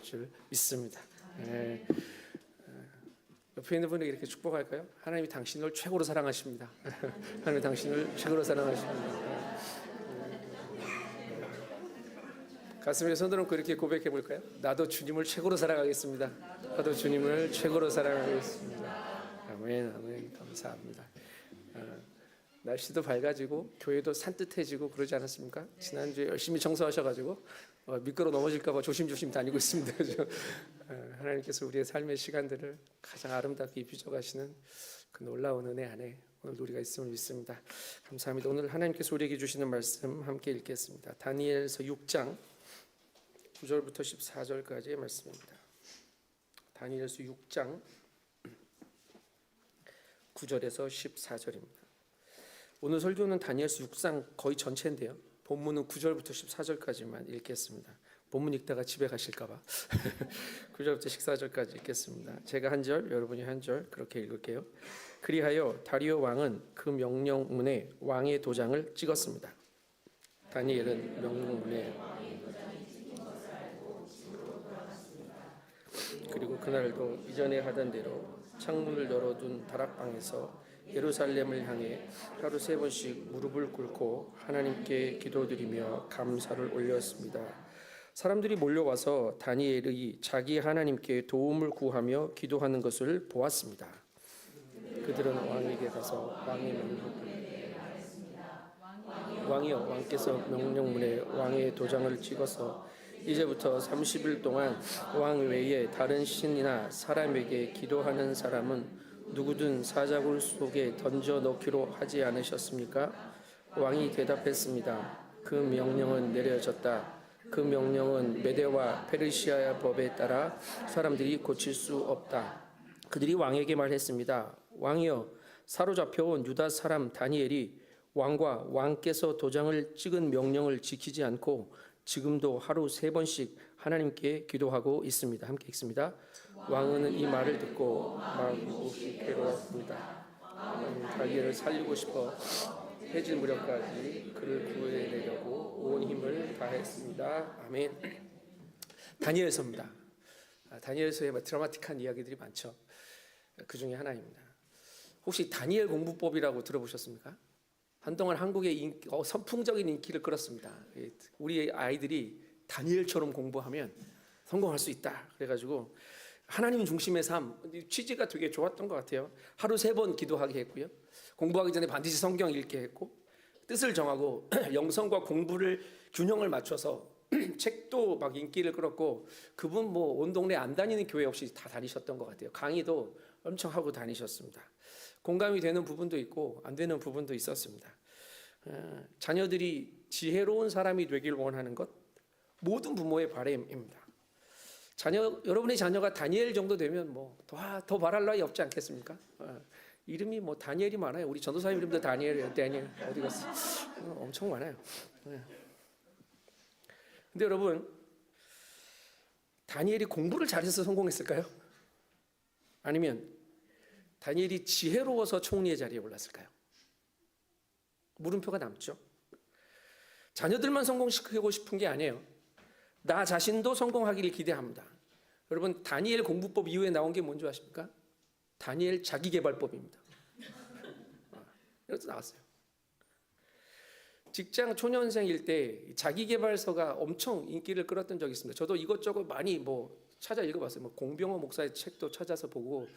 줄 믿습니다. 예. 옆에 있는 분에게 이렇게 축복할까요? 하나님이 당신을 최고로 사랑하십니다. 하나님이 당신을 최고로 사랑하십니다. 가슴에 손을 얹고 이렇게 고백해 볼까요? 나도 주님을 최고로 사랑하겠습니다. 나도 주님을 최고로 사랑하겠습니다. 아멘, 아멘. 감사합니다. 날씨도 밝아지고 교회도 산뜻해지고 그러지 않았습니까? 지난주에 열심히 청소하셔가지고 미끄러 넘어질까 봐 조심조심 다니고 있습니다. 하나님께서 우리의 삶의 시간들을 가장 아름답게 빚어가시는 그 놀라운 은혜 안에 오늘 우리가 있음을 믿습니다. 감사합니다. 오늘 하나님께서 우리에게 주시는 말씀 함께 읽겠습니다. 다니엘서 6장 9절부터 14절까지의 말씀입니다. 다니엘서 6장 9절에서 14절입니다. 오늘 설교는 다니엘서 6장 거의 전체인데요. 본문은 9절부터 14절까지만 읽겠습니다. 본문 읽다가 집에 가실까 봐 9절부터 14절까지 읽겠습니다. 제가 한 절, 여러분이 한 절 그렇게 읽을게요. 그리하여 다리오 왕은 그 명령문에 왕의 도장을 찍었습니다. 다니엘은 명령문에 그리고 그날도 이전에 하던 대로 창문을 열어둔 다락방에서 예루살렘을 향해 하루 3번씩 무릎을 꿇고 하나님께 기도드리며 감사를 올렸습니다. 사람들이 몰려와서 다니엘이 자기 하나님께 도움을 구하며 기도하는 것을 보았습니다. 그들은 왕에게 가서 왕의 명령문에 왕이여 왕께서 명령문에 왕의 도장을 찍어서 이제부터 30일 동안 왕 외에 다른 신이나 사람에게 기도하는 사람은 누구든 사자굴 속에 던져 넣기로 하지 않으셨습니까? 왕이 대답했습니다. 그 명령은 내려졌다. 그 명령은 메대와 페르시아의 법에 따라 사람들이 고칠 수 없다. 그들이 왕에게 말했습니다. 왕이여 사로잡혀온 유다 사람 다니엘이 왕과 왕께서 도장을 찍은 명령을 지키지 않고 지금도 하루 3번씩 하나님께 기도하고 있습니다. 함께 읽습니다. 왕은 이 말을 듣고 마음이 몹시 괴로웠습니다. 다니엘을 살리고 싶어 해질 무렵까지 그를 구해내려고 온 힘을 다했습니다. 아멘. 다니엘서입니다. 다니엘서에 드라마틱한 이야기들이 많죠. 그 중에 하나입니다. 혹시 다니엘 공부법이라고 들어보셨습니까? 한동안 한국의 선풍적인 인기를 끌었습니다. 우리 아이들이 다니엘처럼 공부하면 성공할 수 있다. 그래가지고 하나님 중심의 삶, 취지가 되게 좋았던 것 같아요. 하루 3번 기도하게 했고요. 공부하기 전에 반드시 성경 읽게 했고 뜻을 정하고 영성과 공부를 균형을 맞춰서 책도 막 인기를 끌었고 그분 뭐 온 동네 안 다니는 교회 없이 다 다니셨던 것 같아요. 강의도 엄청 하고 다니셨습니다. 공감이 되는 부분도 있고 안 되는 부분도 있었습니다. 자녀들이 지혜로운 사람이 되길 원하는 것 모든 부모의 바람입니다. 여러분의 자녀가 다니엘 정도 되면 뭐 더 말할 나위 없지 않겠습니까? 이름이 뭐 다니엘이 많아요. 우리 전도사님 이름도 다니엘이에요. 다니엘 어디 갔어? 엄청 많아요. 근데 여러분 다니엘이 공부를 잘해서 성공했을까요? 아니면 다니엘이 지혜로워서 총리의 자리에 올랐을까요? 물음표가 남죠. 자녀들만 성공시키고 싶은 게 아니에요. 나 자신도 성공하기를 기대합니다. 여러분 다니엘 공부법 이후에 나온 게 뭔지 아십니까? 다니엘 자기개발법입니다. 이것도 나왔어요. 직장 초년생일 때 자기개발서가 엄청 인기를 끌었던 적이 있습니다. 저도 이것저것 많이 찾아 읽어봤어요. 공병호 목사의 책도 찾아서 보고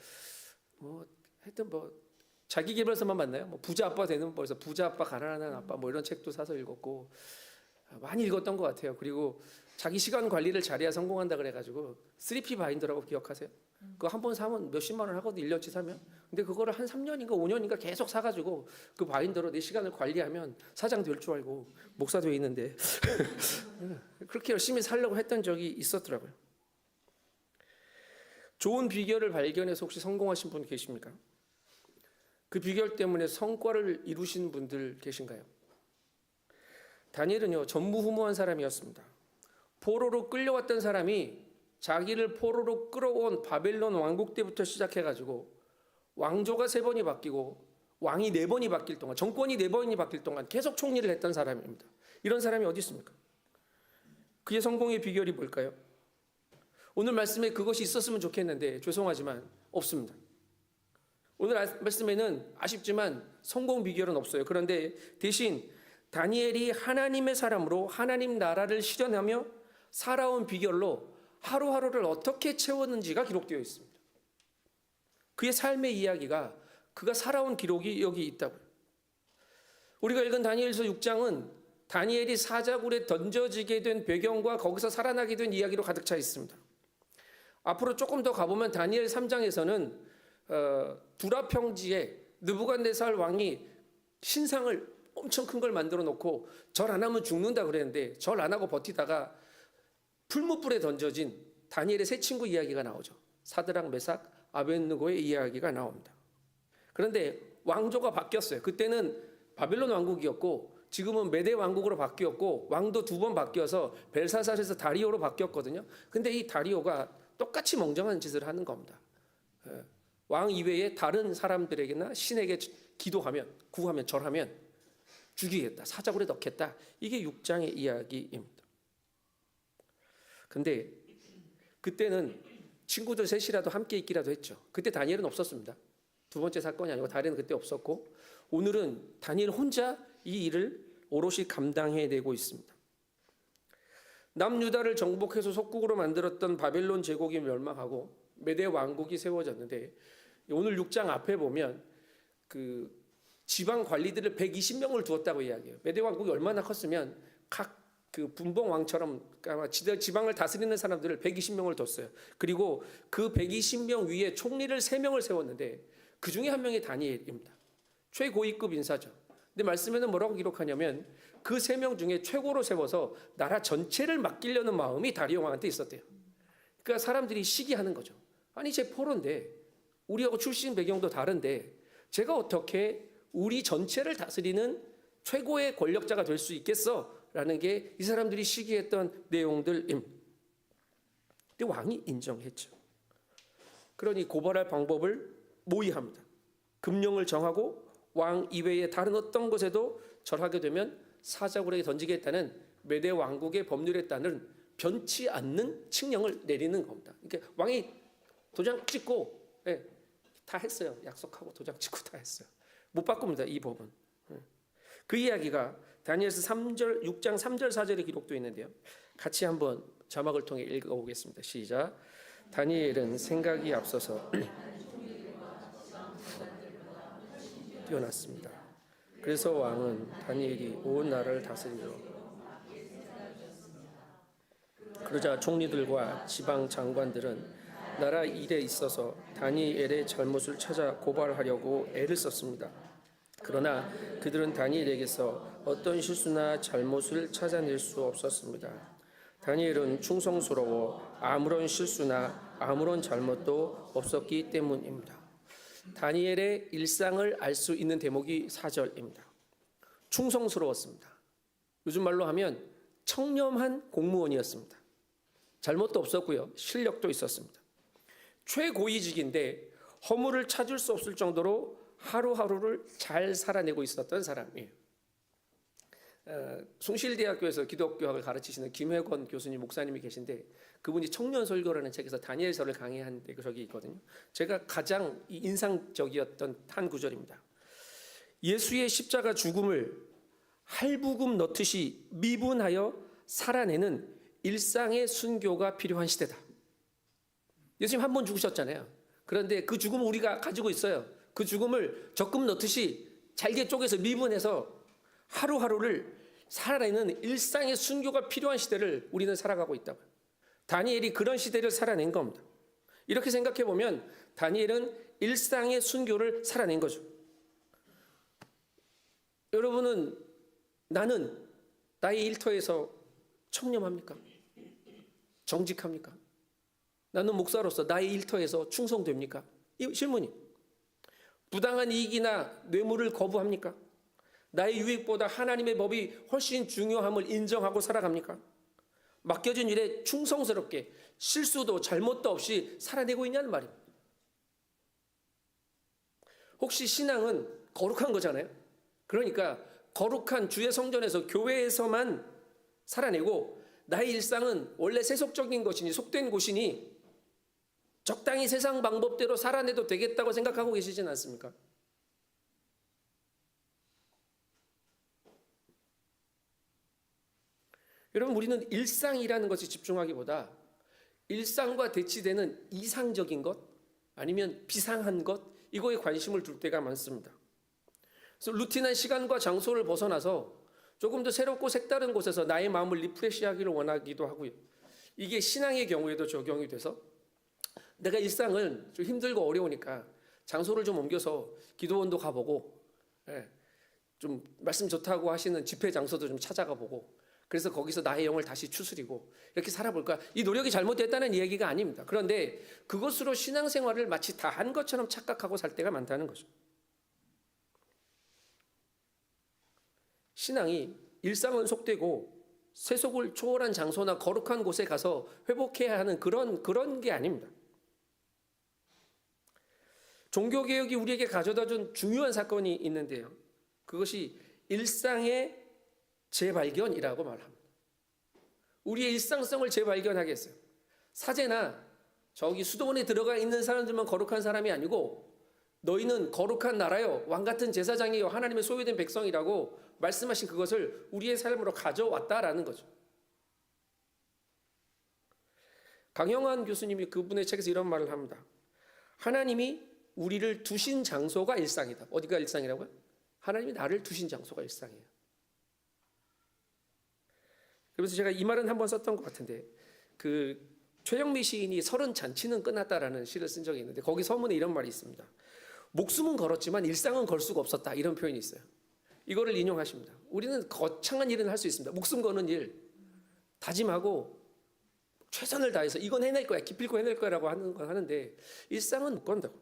하여튼 자기개발서만 봤나요? 부자 아빠 되는 법에서 부자 아빠 가난한 아빠 이런 책도 사서 읽었고 많이 읽었던 것 같아요. 그리고 자기 시간 관리를 잘해야 성공한다 그래가지고 3P 바인더라고 기억하세요? 그거 한 번 사면 몇십만 원 하거든 1년치 사면. 근데 그거를 한 3년인가 5년인가 계속 사가지고 그 바인더로 내 시간을 관리하면 사장 될 줄 알고 목사 돼 있는데 그렇게 열심히 살려고 했던 적이 있었더라고요. 좋은 비결을 발견해서 혹시 성공하신 분 계십니까? 그 비결 때문에 성과를 이루신 분들 계신가요? 다니엘은요 전무후무한 사람이었습니다. 포로로 끌려왔던 사람이 자기를 포로로 끌어온 바벨론 왕국 때부터 시작해가지고 왕조가 3번이 바뀌고 왕이 4번이 바뀔 동안 정권이 4번이 바뀔 동안 계속 총리를 했던 사람입니다. 이런 사람이 어디 있습니까? 그의 성공의 비결이 뭘까요? 오늘 말씀에 그것이 있었으면 좋겠는데 죄송하지만 없습니다. 오늘 말씀에는 아쉽지만 성공 비결은 없어요. 그런데 대신 다니엘이 하나님의 사람으로 하나님 나라를 실현하며 살아온 비결로 하루하루를 어떻게 채웠는지가 기록되어 있습니다. 그의 삶의 이야기가, 그가 살아온 기록이 여기 있다고요. 우리가 읽은 다니엘서 6장은 다니엘이 사자굴에 던져지게 된 배경과 거기서 살아나게 된 이야기로 가득 차 있습니다. 앞으로 조금 더 가보면 다니엘 3장에서는 두라 평지에 느부갓네살 왕이 신상을 엄청 큰 걸 만들어 놓고 절 안 하면 죽는다 그랬는데 절 안 하고 버티다가 풀무불에 던져진 다니엘의 세 친구 이야기가 나오죠. 사드락, 메삭, 아벳느고의 이야기가 나옵니다. 그런데 왕조가 바뀌었어요. 그때는 바벨론 왕국이었고 지금은 메대 왕국으로 바뀌었고 왕도 2번 바뀌어서 벨사살에서 다리오로 바뀌었거든요. 근데 이 다리오가 똑같이 멍청한 짓을 하는 겁니다. 왕 이외에 다른 사람들에게나 신에게 기도하면, 구하면, 절하면 죽이겠다, 사자굴에 넣겠다. 이게 6장의 이야기입니다. 근데 그때는 친구들 셋이라도 함께 있기라도 했죠. 그때 다니엘은 없었습니다. 두 번째 사건이 아니고 다니엘은 그때 없었고, 오늘은 다니엘 혼자 이 일을 오롯이 감당해내고 있습니다. 남유다를 정복해서 속국으로 만들었던 바벨론 제국이 멸망하고 메대 왕국이 세워졌는데, 오늘 6장 앞에 보면 그 지방 관리들을 120명을 두었다고 이야기해요. 메대 왕국이 얼마나 컸으면 각 그 분봉 왕처럼 지방을 다스리는 사람들을 120명을 뒀어요. 그리고 그 120명 위에 총리를 3명을 세웠는데 그 중에 한 명이 다니엘입니다. 최고위급 인사죠. 근데 말씀에는 뭐라고 기록하냐면 그 3명 중에 최고로 세워서 나라 전체를 맡기려는 마음이 다리오 왕한테 있었대요. 그러니까 사람들이 시기하는 거죠. 아니, 제 포로인데, 우리하고 출신 배경도 다른데 제가 어떻게 우리 전체를 다스리는 최고의 권력자가 될 수 있겠어? 라는 게 이 사람들이 시기했던 내용들입니다. 근데 왕이 인정했죠. 그러니 고발할 방법을 모의합니다. 금령을 정하고 왕 이외의 다른 어떤 곳에도 절하게 되면 사자굴에 던지겠다는 메대 왕국의 법률에 따른 변치 않는 칙령을 내리는 겁니다. 그러니까 왕이 도장 찍고, 다 했어요. 약속하고 도장 찍고 다 했어요. 못 바꿉니다, 이 법은. 그 이야기가 다니엘서 6장 3절 4절에 기록되어 있는데요. 같이 한번 자막을 통해 읽어보겠습니다. 시작. 다니엘은 생각이 앞서서 뛰어났습니다. 그래서 왕은 다니엘이 온 나라를 다스리려 그러자 총리들과 지방 장관들은 나라 일에 있어서 다니엘의 잘못을 찾아 고발하려고 애를 썼습니다. 그러나 그들은 다니엘에게서 어떤 실수나 잘못을 찾아낼 수 없었습니다. 다니엘은 충성스러워 아무런 실수나 아무런 잘못도 없었기 때문입니다. 다니엘의 일상을 알 수 있는 대목이 4절입니다. 충성스러웠습니다. 요즘 말로 하면 청렴한 공무원이었습니다. 잘못도 없었고요. 실력도 있었습니다. 최고위직인데 허물을 찾을 수 없을 정도로 하루하루를 잘 살아내고 있었던 사람이에요. 숭실대학교에서 기독교학을 가르치시는 김회권 교수님 목사님이 계신데 그분이 청년설교라는 책에서 다니엘서를 강의한 적이 있거든요. 제가 가장 인상적이었던 한 구절입니다. 예수의 십자가 죽음을 할부금 넣듯이 미분하여 살아내는 일상의 순교가 필요한 시대다. 예수님 한 번 죽으셨잖아요. 그런데 그 죽음을 우리가 가지고 있어요. 그 죽음을 적금 넣듯이 잘게 쪼개서 미분해서 하루하루를 살아내는 일상의 순교가 필요한 시대를 우리는 살아가고 있다고요. 다니엘이 그런 시대를 살아낸 겁니다. 이렇게 생각해 보면 다니엘은 일상의 순교를 살아낸 거죠. 여러분은 나는 나의 일터에서 청렴합니까? 정직합니까? 나는 목사로서 나의 일터에서 충성됩니까? 이 질문이. 부당한 이익이나 뇌물을 거부합니까? 나의 유익보다 하나님의 법이 훨씬 중요함을 인정하고 살아갑니까? 맡겨진 일에 충성스럽게 실수도 잘못도 없이 살아내고 있냐는 말입니다. 혹시 신앙은 거룩한 거잖아요. 그러니까 거룩한 주의 성전에서 교회에서만 살아내고 나의 일상은 원래 세속적인 것이니 속된 곳이니 적당히 세상 방법대로 살아내도 되겠다고 생각하고 계시진 않습니까? 여러분, 우리는 일상이라는 것에 집중하기보다 일상과 대치되는 이상적인 것 아니면 비상한 것, 이거에 관심을 둘 때가 많습니다. 그래서 루틴한 시간과 장소를 벗어나서 조금 더 새롭고 색다른 곳에서 나의 마음을 리프레시하기를 원하기도 하고요. 이게 신앙의 경우에도 적용이 돼서 내가 일상은 좀 힘들고 어려우니까 장소를 좀 옮겨서 기도원도 가보고, 좀 말씀 좋다고 하시는 집회 장소도 좀 찾아가 보고, 그래서 거기서 나의 영을 다시 추스리고 이렇게 살아볼까? 이 노력이 잘못됐다는 이야기가 아닙니다. 그런데 그것으로 신앙생활을 마치 다 한 것처럼 착각하고 살 때가 많다는 거죠. 신앙이 일상은 속되고 세속을 초월한 장소나 거룩한 곳에 가서 회복해야 하는 그런 게 아닙니다. 종교개혁이 우리에게 가져다준 중요한 사건이 있는데요. 그것이 일상의 재발견이라고 말합니다. 우리의 일상성을 재발견하게 했어요. 사제나 저기 수도원에 들어가 있는 사람들만 거룩한 사람이 아니고 너희는 거룩한 나라요 왕같은 제사장이요 하나님의 소유된 백성이라고 말씀하신 그것을 우리의 삶으로 가져왔다라는 거죠. 강영환 교수님이 그분의 책에서 이런 말을 합니다. 하나님이 우리를 두신 장소가 일상이다. 어디가 일상이라고요? 하나님이 나를 두신 장소가 일상이에요. 그래서 제가 이 말은 한번 썼던 것 같은데, 그 최영미 시인이 서른 잔치는 끝났다라는 시를 쓴 적이 있는데 거기 서문에 이런 말이 있습니다. 목숨은 걸었지만 일상은 걸 수가 없었다, 이런 표현이 있어요. 이거를 인용하십니다. 우리는 거창한 일은 할 수 있습니다. 목숨 거는 일, 다짐하고 최선을 다해서 이건 해낼 거야, 기필코 해낼 거라고 하는 건 하는데 일상은 못 건다고.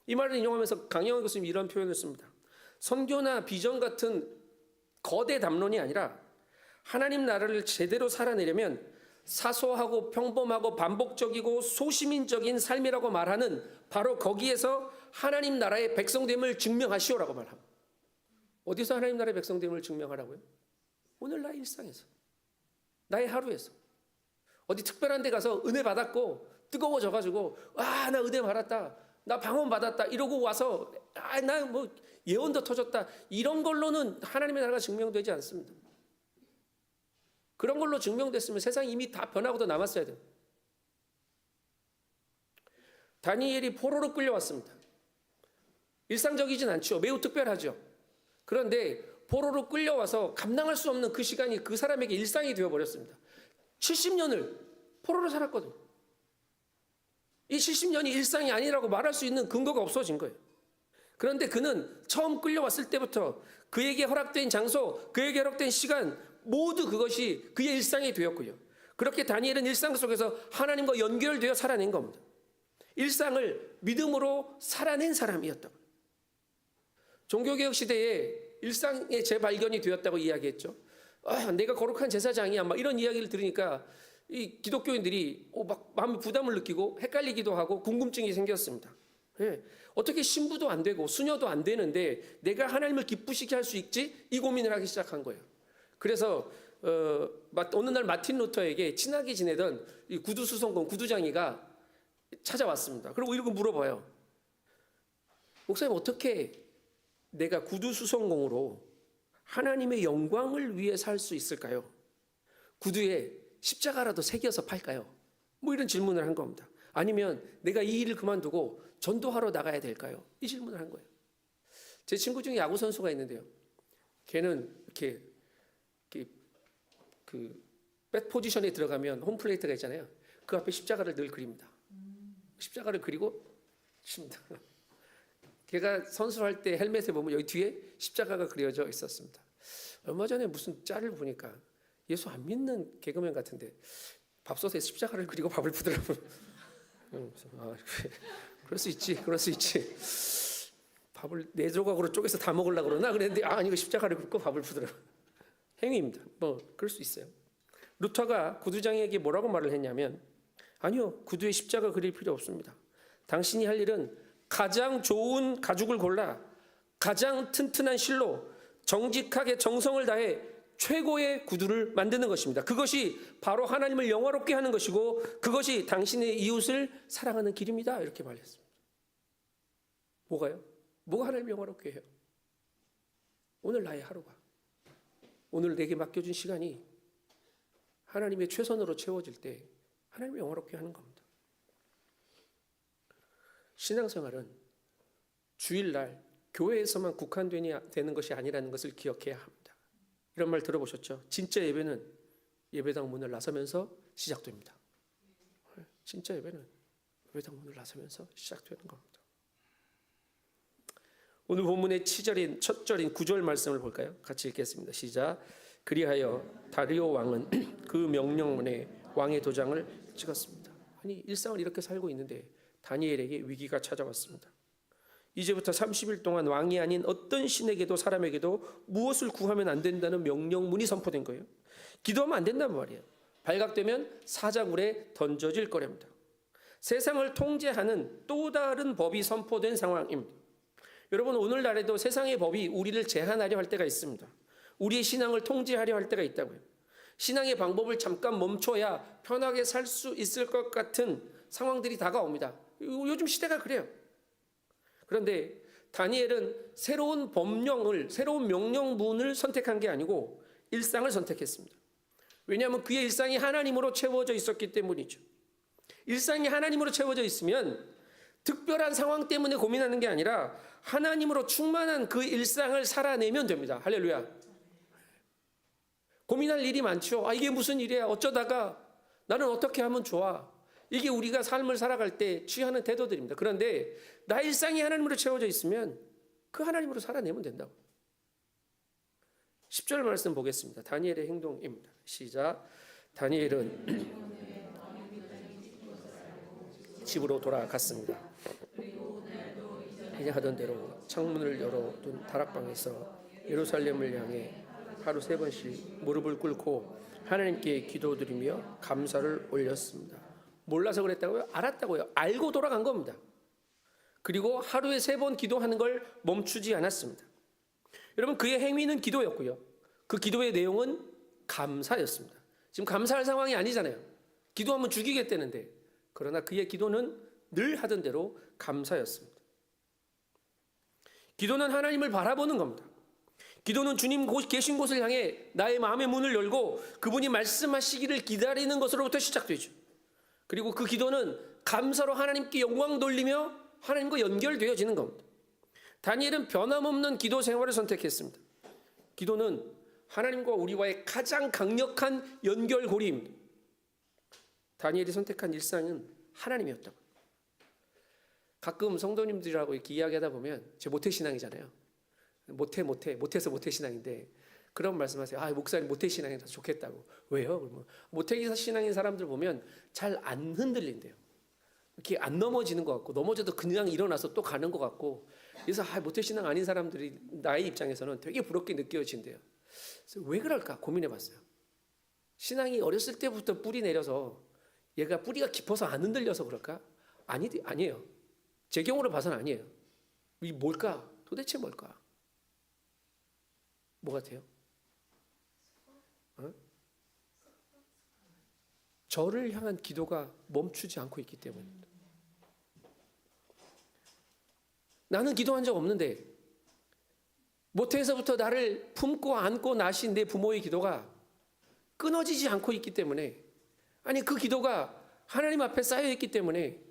이 말을 인용하면서 강영환 교수님이 이런 표현을 씁니다. 선교나 비전 같은 거대 담론이 아니라 하나님 나라를 제대로 살아내려면 사소하고 평범하고 반복적이고 소시민적인 삶이라고 말하는 바로 거기에서 하나님 나라의 백성됨을 증명하시오라고 말합니다. 어디서 하나님 나라의 백성됨을 증명하라고요? 오늘 나의 일상에서, 나의 하루에서. 어디 특별한 데 가서 은혜 받았고 뜨거워져가지고 나 은혜 받았다, 나 방언 받았다 이러고 와서 나 뭐 예언도 터졌다, 이런 걸로는 하나님의 나라가 증명되지 않습니다. 그런 걸로 증명됐으면 세상이 이미 다 변하고도 남았어야 돼요. 다니엘이 포로로 끌려왔습니다. 일상적이진 않죠. 매우 특별하죠. 그런데 포로로 끌려와서 감당할 수 없는 그 시간이 그 사람에게 일상이 되어버렸습니다. 70년을 포로로 살았거든요. 이 70년이 일상이 아니라고 말할 수 있는 근거가 없어진 거예요. 그런데 그는 처음 끌려왔을 때부터 그에게 허락된 장소, 그에게 허락된 시간, 모두 그것이 그의 일상이 되었고요. 그렇게 다니엘은 일상 속에서 하나님과 연결되어 살아낸 겁니다. 일상을 믿음으로 살아낸 사람이었다고요. 종교개혁 시대에 일상의 재발견이 되었다고 이야기했죠. 내가 거룩한 제사장이야, 막 이런 이야기를 들으니까 이 기독교인들이 막 마음의 부담을 느끼고 헷갈리기도 하고 궁금증이 생겼습니다. 어떻게 신부도 안 되고 수녀도 안 되는데 내가 하나님을 기쁘시게 할 수 있지? 이 고민을 하기 시작한 거예요. 그래서 어느 날 마틴 루터에게 친하게 지내던 이 구두수성공 구두장이가 찾아왔습니다. 그리고 이렇게 물어봐요. 목사님, 어떻게 내가 구두수성공으로 하나님의 영광을 위해 살 수 있을까요? 구두에 십자가라도 새겨서 팔까요? 뭐 이런 질문을 한 겁니다. 아니면 내가 이 일을 그만두고 전도하러 나가야 될까요? 이 질문을 한 거예요. 제 친구 중에 야구 선수가 있는데요. 걔는 이렇게 그 백 포지션에 들어가면 홈플레이트가 있잖아요. 그 앞에 십자가를 늘 그립니다. 십자가를 그리고 칩니다. 걔가 선수할 때 헬멧에 보면 여기 뒤에 십자가가 그려져 있었습니다. 얼마 전에 무슨 짤을 보니까 예수 안 믿는 개그맨 같은데 밥솥에 십자가를 그리고 밥을 푸더라고요. 그럴 수 있지, 그럴 수 있지. 밥을 4조각으로 쪼개서 다 먹으려고 그러나 그랬는데 이거 십자가를 긋고 밥을 푸더라고요. 행위입니다. 뭐 그럴 수 있어요. 루터가 구두장에게 뭐라고 말을 했냐면, 아니요, 구두에 십자가 그릴 필요 없습니다. 당신이 할 일은 가장 좋은 가죽을 골라 가장 튼튼한 실로 정직하게 정성을 다해 최고의 구두를 만드는 것입니다. 그것이 바로 하나님을 영화롭게 하는 것이고 그것이 당신의 이웃을 사랑하는 길입니다. 이렇게 말했습니다. 뭐가요? 뭐가 하나님을 영화롭게 해요? 오늘 나의 하루가, 오늘 내게 맡겨준 시간이 하나님의 최선으로 채워질 때 하나님을 영화롭게 하는 겁니다. 신앙생활은 주일날 교회에서만 국한되는 것이 아니라는 것을 기억해야 합니다. 이런 말 들어보셨죠? 진짜 예배는 예배당 문을 나서면서 시작됩니다. 진짜 예배는 예배당 문을 나서면서 시작되는 겁니다. 오늘 본문의 첫 절인 9절 말씀을 볼까요? 같이 읽겠습니다. 시작. 그리하여 다리오 왕은 그 명령문에 왕의 도장을 찍었습니다. 아니, 일상을 이렇게 살고 있는데 다니엘에게 위기가 찾아왔습니다. 이제부터 30일 동안 왕이 아닌 어떤 신에게도 사람에게도 무엇을 구하면 안 된다는 명령문이 선포된 거예요. 기도하면 안 된단 말이에요. 발각되면 사자굴에 던져질 거랍니다. 세상을 통제하는 또 다른 법이 선포된 상황입니다. 여러분, 오늘날에도 세상의 법이 우리를 제한하려 할 때가 있습니다. 우리의 신앙을 통제하려 할 때가 있다고요. 신앙의 방법을 잠깐 멈춰야 편하게 살 수 있을 것 같은 상황들이 다가옵니다. 요즘 시대가 그래요. 그런데 다니엘은 새로운 명령문을 선택한 게 아니고 일상을 선택했습니다. 왜냐하면 그의 일상이 하나님으로 채워져 있었기 때문이죠. 일상이 하나님으로 채워져 있으면 특별한 상황 때문에 고민하는 게 아니라 하나님으로 충만한 그 일상을 살아내면 됩니다. 할렐루야. 고민할 일이 많죠. 이게 무슨 일이야? 어쩌다가 나는 어떻게 하면 좋아? 이게 우리가 삶을 살아갈 때 취하는 태도들입니다. 그런데 나 일상이 하나님으로 채워져 있으면 그 하나님으로 살아내면 된다고. 10절 말씀 보겠습니다. 다니엘의 행동입니다. 시작. 다니엘은 집으로 돌아갔습니다. 그냥 하던 대로 창문을 열어둔 다락방에서 예루살렘을 향해 하루 3번씩 무릎을 꿇고 하나님께 기도드리며 감사를 올렸습니다. 몰라서 그랬다고요? 알았다고요. 알고 돌아간 겁니다. 그리고 하루에 3번 기도하는 걸 멈추지 않았습니다. 여러분, 그의 행위는 기도였고요. 그 기도의 내용은 감사였습니다. 지금 감사할 상황이 아니잖아요. 기도하면 죽이겠다는데. 그러나 그의 기도는 늘 하던 대로 감사였습니다. 기도는 하나님을 바라보는 겁니다. 기도는 주님 계신 곳을 향해 나의 마음의 문을 열고 그분이 말씀하시기를 기다리는 것으로부터 시작되죠. 그리고 그 기도는 감사로 하나님께 영광 돌리며 하나님과 연결되어지는 겁니다. 다니엘은 변함없는 기도 생활을 선택했습니다. 기도는 하나님과 우리와의 가장 강력한 연결고리입니다. 다니엘이 선택한 일상은 하나님이었다고. 가끔 성도님들하고 이렇게 이야기하다 보면 제 모태신앙이잖아요. 못해서 모태신앙인데 그런 말씀하세요. 목사님 모태신앙이 더 좋겠다고. 왜요? 그러면 모태신앙인 사람들 보면 잘 안 흔들린대요. 이렇게 안 넘어지는 것 같고 넘어져도 그냥 일어나서 또 가는 것 같고 그래서 모태신앙 아닌 사람들이 나의 입장에서는 되게 부럽게 느껴진대요. 그래서 왜 그럴까 고민해봤어요. 신앙이 어렸을 때부터 뿌리 내려서 얘가 뿌리가 깊어서 안 흔들려서 그럴까? 아니에요. 제 경우로 봐서는 아니에요. 이 뭘까? 도대체 뭘까? 뭐 같아요? 저를 향한 기도가 멈추지 않고 있기 때문입니다. 나는 기도한 적 없는데 모태에서부터 나를 품고 안고 나신 내 부모의 기도가 끊어지지 않고 있기 때문에 그 기도가 하나님 앞에 쌓여있기 때문에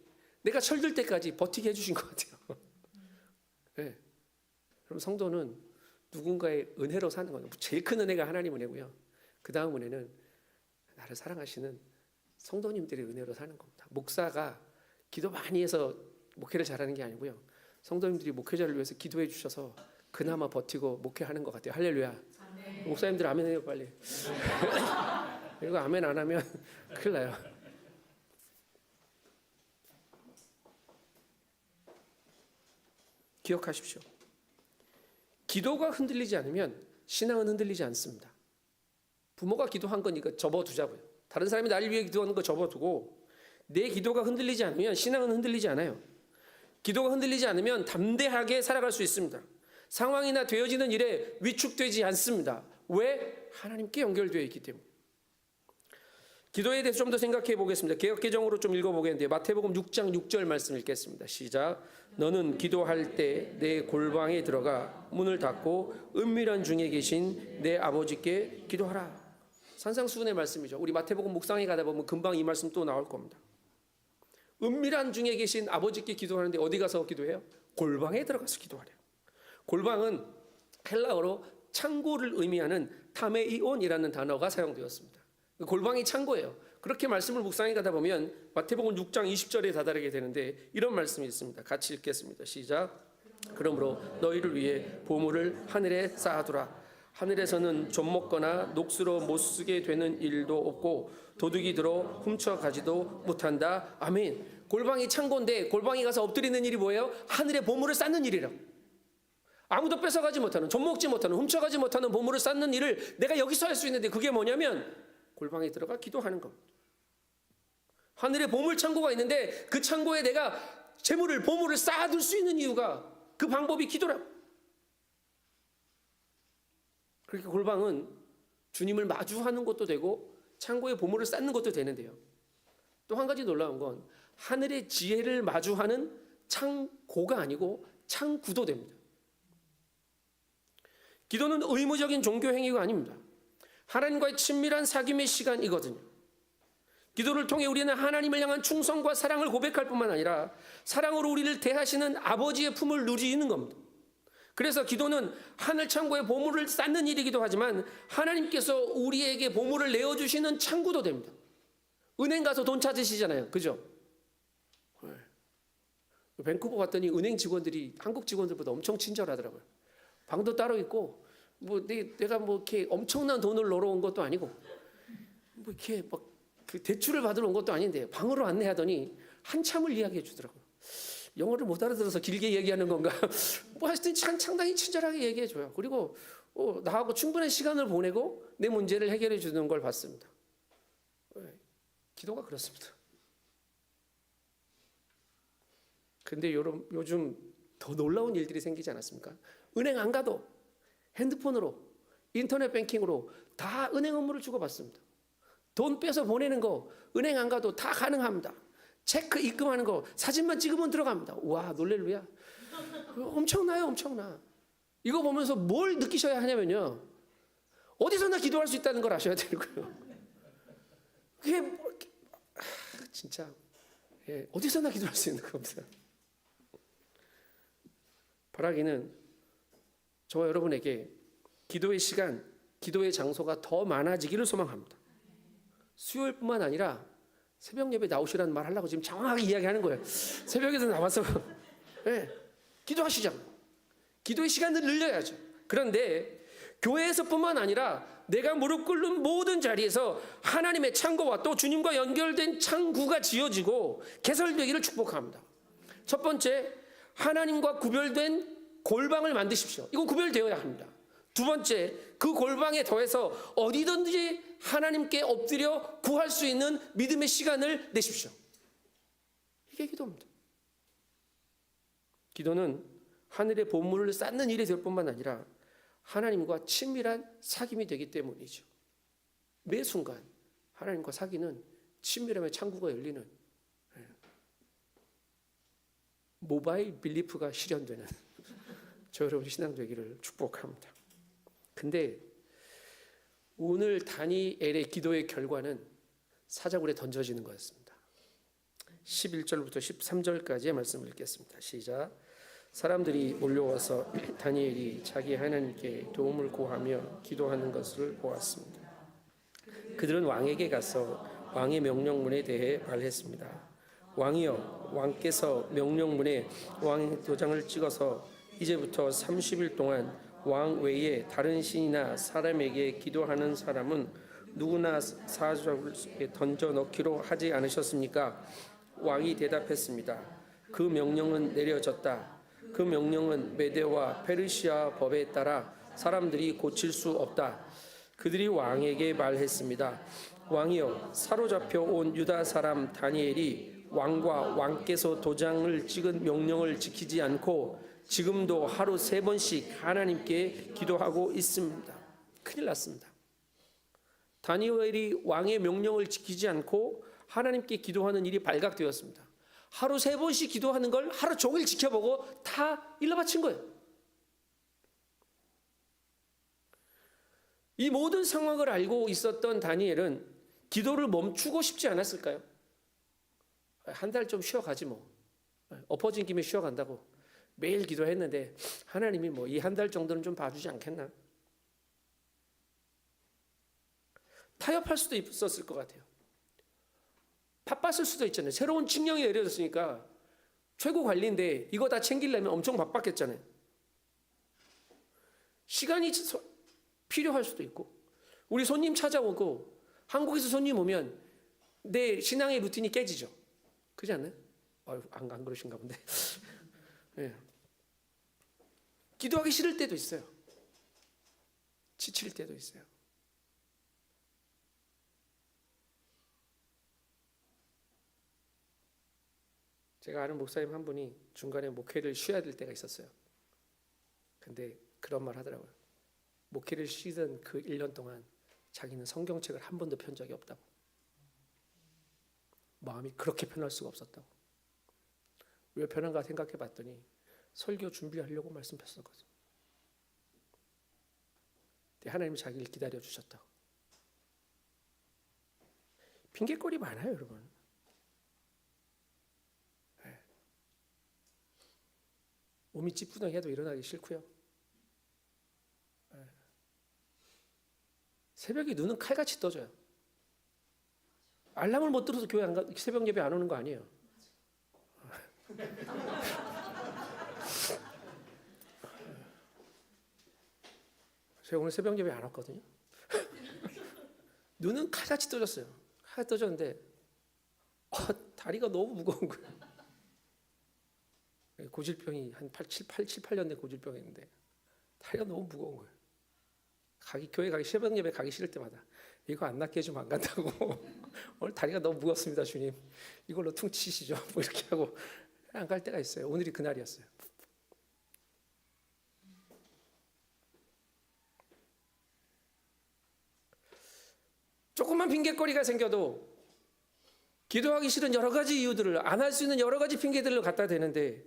내가 철들 때까지 버티게 해주신 것 같아요. 네. 그럼 성도는 누군가의 은혜로 사는 거예요. 제일 큰 은혜가 하나님 은혜고요. 그 다음 은혜는 나를 사랑하시는 성도님들의 은혜로 사는 겁니다. 목사가 기도 많이 해서 목회를 잘하는 게 아니고요. 성도님들이 목회자를 위해서 기도해 주셔서 그나마 버티고 목회하는 것 같아요. 할렐루야. 아멘. 목사님들 아멘 해요 빨리. 이거 아멘 안 하면 큰일 나요. 기억하십시오. 기도가 흔들리지 않으면 신앙은 흔들리지 않습니다. 부모가 기도한 건 이거 접어두자고요. 다른 사람이 나를 위해 기도하는 거 접어두고 내 기도가 흔들리지 않으면 신앙은 흔들리지 않아요. 기도가 흔들리지 않으면 담대하게 살아갈 수 있습니다. 상황이나 되어지는 일에 위축되지 않습니다. 왜? 하나님께 연결되어 있기 때문에. 기도에 대해서 좀 더 생각해 보겠습니다. 개역개정으로 좀 읽어보겠는데 마태복음 6장 6절 말씀 읽겠습니다. 시작. 너는 기도할 때 내 골방에 들어가 문을 닫고 은밀한 중에 계신 내 아버지께 기도하라. 산상수훈의 말씀이죠. 우리 마태복음 묵상에 가다 보면 금방 이 말씀 또 나올 겁니다. 은밀한 중에 계신 아버지께 기도하는데 어디 가서 기도해요? 골방에 들어가서 기도하래요. 골방은 헬라어로 창고를 의미하는 타메이온이라는 단어가 사용되었습니다. 골방이 창고예요. 그렇게 말씀을 묵상해 가다 보면 마태복음 6장 20절에 다다르게 되는데 이런 말씀이 있습니다. 같이 읽겠습니다. 시작. 그러므로 너희를 위해 보물을 하늘에 쌓아두라. 하늘에서는 좀 먹거나 녹수로 못 쓰게 되는 일도 없고 도둑이 들어 훔쳐가지도 못한다. 아멘. 골방이 창고인데 골방에 가서 엎드리는 일이 뭐예요? 하늘에 보물을 쌓는 일이라고. 아무도 뺏어가지 못하는, 좀 먹지 못하는, 훔쳐가지 못하는 보물을 쌓는 일을 내가 여기서 할 수 있는데 그게 뭐냐면 골방에 들어가 기도하는 겁니다. 하늘에 보물 창고가 있는데 그 창고에 내가 재물을, 보물을 쌓아둘 수 있는 이유가, 그 방법이 기도라고. 그렇게 골방은 주님을 마주하는 것도 되고 창고에 보물을 쌓는 것도 되는데요. 또 한 가지 놀라운 건 하늘의 지혜를 마주하는 창고가 아니고 창구도 됩니다. 기도는 의무적인 종교 행위가 아닙니다. 하나님과의 친밀한 사귐의 시간이거든요. 기도를 통해 우리는 하나님을 향한 충성과 사랑을 고백할 뿐만 아니라 사랑으로 우리를 대하시는 아버지의 품을 누리는 겁니다. 그래서 기도는 하늘 창고에 보물을 쌓는 일이기도 하지만 하나님께서 우리에게 보물을 내어주시는 창구도 됩니다. 은행 가서 돈 찾으시잖아요. 그죠? 밴쿠버 갔더니 은행 직원들이 한국 직원들보다 엄청 친절하더라고요. 방도 따로 있고, 뭐 내가 뭐 이렇게 엄청난 돈을 넣으러 온 것도 아니고, 뭐 이렇게 막 그 대출을 받으러 온 것도 아닌데 방으로 안내하더니 한참을 이야기해 주더라고요. 영어를 못 알아들어서 길게 얘기하는 건가? 뭐 하여튼 상당히 친절하게 얘기해 줘요. 그리고 나하고 충분한 시간을 보내고 내 문제를 해결해 주는 걸 봤습니다. 기도가 그렇습니다. 근데 요즘 더 놀라운 일들이 생기지 않았습니까? 은행 안 가도 핸드폰으로, 인터넷 뱅킹으로 다 은행 업무를 주고받습니다. 돈 빼서 보내는 거 은행 안 가도 다 가능합니다. 체크 입금하는 거 사진만 찍으면 들어갑니다. 와, 놀랄루야. 엄청나요, 엄청나. 이거 보면서 뭘 느끼셔야 하냐면요, 어디서나 기도할 수 있다는 걸 아셔야 되는 거예요. 그게 진짜 어디서나 기도할 수 있는 겁니다. 바라기는 저와 여러분에게 기도의 시간, 기도의 장소가 더 많아지기를 소망합니다. 수요일뿐만 아니라 새벽 예배 나오시라는 말 하려고 지금 장황하게 이야기하는 거예요. 새벽에도 나와서 기도하시자. 기도의 시간을 늘려야죠. 그런데 교회에서뿐만 아니라 내가 무릎 꿇는 모든 자리에서 하나님의 창고와 또 주님과 연결된 창구가 지어지고 개설되기를 축복합니다. 첫 번째, 하나님과 구별된 골방을 만드십시오. 이건 구별되어야 합니다. 두 번째, 그 골방에 더해서 어디든지 하나님께 엎드려 구할 수 있는 믿음의 시간을 내십시오. 이게 기도입니다. 기도는 하늘의 보물을 쌓는 일이 될 뿐만 아니라 하나님과 친밀한 사귐이 되기 때문이죠. 매 순간 하나님과 사귀는 친밀함의 창구가 열리는 모바일 빌리프가 실현되는 저 여러분 신앙 되기를 축복합니다. 근데 오늘 다니엘의 기도의 결과는 사자굴에 던져지는 거였습니다. 11절부터 13절까지의 말씀을 읽겠습니다. 시작. 사람들이 몰려와서 다니엘이 자기 하나님께 도움을 구하며 기도하는 것을 보았습니다. 그들은 왕에게 가서 왕의 명령문에 대해 말했습니다. 왕이여, 왕께서 명령문에 왕의 도장을 찍어서 이제부터 30일 동안 왕 외에 다른 신이나 사람에게 기도하는 사람은 누구나 사자굴에 던져 넣기로 하지 않으셨습니까? 왕이 대답했습니다. 그 명령은 내려졌다. 그 명령은 메대와 페르시아 법에 따라 사람들이 고칠 수 없다. 그들이 왕에게 말했습니다. 왕이여, 사로잡혀 온 유다 사람 다니엘이 왕과 왕께서 도장을 찍은 명령을 지키지 않고 지금도 하루 3번씩 하나님께 기도하고 있습니다. 큰일 났습니다. 다니엘이 왕의 명령을 지키지 않고 하나님께 기도하는 일이 발각되었습니다. 하루 3번씩 기도하는 걸 하루 종일 지켜보고 다 일러바친 거예요. 이 모든 상황을 알고 있었던 다니엘은 기도를 멈추고 싶지 않았을까요? 한 달 좀 쉬어가지 뭐. 엎어진 김에 쉬어간다고 매일 기도했는데 하나님이 뭐 이 한 달 정도는 좀 봐주지 않겠나? 타협할 수도 있었을 것 같아요. 바빴을 수도 있잖아요. 새로운 칙령이 내려졌으니까 최고 관리인데 이거 다 챙기려면 엄청 바빴겠잖아요. 시간이 필요할 수도 있고, 우리 손님 찾아오고 한국에서 손님 오면 내 신앙의 루틴이 깨지죠. 그렇지 않나요? 안 그러신가 본데. 네. 기도하기 싫을 때도 있어요. 지칠 때도 있어요. 제가 아는 목사님 한 분이 중간에 목회를 쉬어야 될 때가 있었어요. 근데 그런 말 하더라고요. 목회를 쉬던 그 1년 동안 자기는 성경책을 한 번도 편 적이 없다고. 마음이 그렇게 편할 수가 없었다고. 왜 편한가 생각해 봤더니 설교 준비하려고 말씀 폈었거든요. 하나님이 자기를 기다려 주셨다고. 핑계거리 많아요, 여러분. 네. 몸이 찌뿌둥해도 일어나기 싫고요. 네. 새벽에 눈은 칼같이 떠져요. 알람을 못 들어서 교회 안 가, 새벽 예배 안 오는 거 아니에요. 제가 오늘 새벽 예배 안 왔거든요. 눈은 칼같이 떠졌어요. 칼같이 떠졌는데 다리가 너무 무거운 거예요. 고질병이 한 7, 8년 된 고질병이었는데 다리가 너무 무거운 거예요. 교회 가기 새벽 예배 가기 싫을 때마다 이거 안 낫게 해주면 안 간다고. 오늘 다리가 너무 무겁습니다, 주님. 이걸로 퉁치시죠. 뭐 이렇게 하고 안 갈 때가 있어요. 오늘이 그날이었어요. 조금만 핑계거리가 생겨도 기도하기 싫은 여러 가지 이유들을, 안 할 수 있는 여러 가지 핑계들을 갖다 대는데,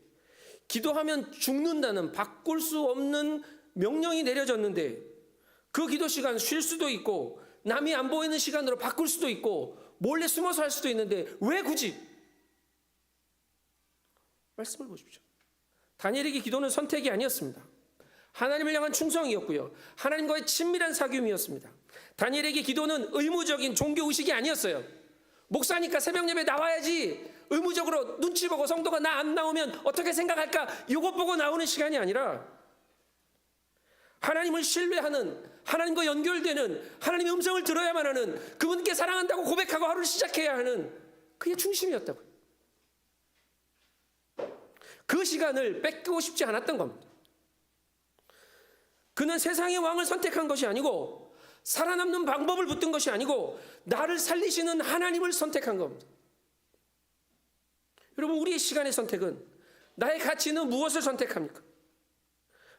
기도하면 죽는다는 바꿀 수 없는 명령이 내려졌는데 그 기도 시간 쉴 수도 있고 남이 안 보이는 시간으로 바꿀 수도 있고 몰래 숨어서 할 수도 있는데 왜 굳이? 말씀을 보십시오. 다니엘에게 기도는 선택이 아니었습니다. 하나님을 향한 충성이었고요. 하나님과의 친밀한 사귐이었습니다. 다니엘에게 기도는 의무적인 종교의식이 아니었어요. 목사니까 새벽 예배 나와야지, 의무적으로 눈치 보고 성도가 나 안 나오면 어떻게 생각할까, 이것 보고 나오는 시간이 아니라 하나님을 신뢰하는, 하나님과 연결되는, 하나님의 음성을 들어야만 하는, 그분께 사랑한다고 고백하고 하루를 시작해야 하는 그게 중심이었다고요. 그 시간을 뺏기고 싶지 않았던 겁니다. 그는 세상의 왕을 선택한 것이 아니고, 살아남는 방법을 붙든 것이 아니고, 나를 살리시는 하나님을 선택한 겁니다. 여러분, 우리의 시간의 선택은, 나의 가치는 무엇을 선택합니까?